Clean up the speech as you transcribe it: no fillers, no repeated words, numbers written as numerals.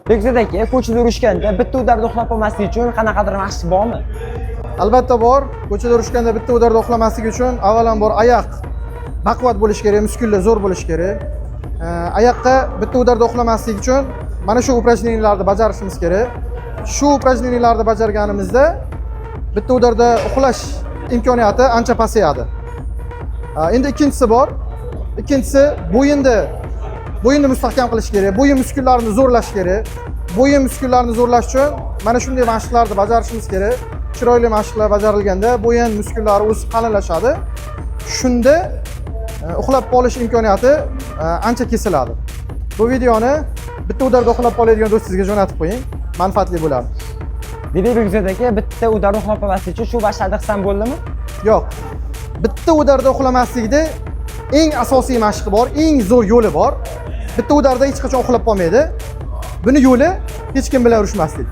Bekzod aka, ko'chada yurishganda bitta udarda uxlab qolmaslik uchun qanaqadir mashq bormi? Albatta bor. Ko'chada yurishganda bitta udarda uxlamaslik uchun avvalambor oyoq baquvvat bo'lishi kerak, muskullar zo'r bo'lishi kerak. Oyoqqa bitta udarda uxlamaslik uchun mana shu упражненияларni bajarishimiz kerak. Shu упражненияларni bajarganimizda bitta udarda uxlash imkoniyati ancha pasayadi. Endi ikkinchisi bor. Ikkinchisi bo'yinni mustahkam qilish kerak. Bo'yin muskullarini zo'rlash kerak. Bo'yin muskullarini zo'rlash uchun mana shunday mashqlarni bajarishimiz kerak. Chiroyli mashqlar bajarilganda bo'yin muskullari o'sib qalinlashadi. Shunda uxlab qolish imkoniyati ancha kesiladi. Bu videoni bitta udarda uxlab qoladigan do'stingizga jo'natib qo'ying. Manfaatli bo'ladi. Bekzod aka, bitta udarda uxlab qolmaslik uchun shu mashqlarni qilsam bo'ldimi? Yo'q. Bitta udarda uxlamaslikda eng asosiy mashqi bor, eng zo'r yo'li bor. Bitta udarda hech qachon uxlab qolmaydi. Buni yo'li hech kim bilan urushmaslik.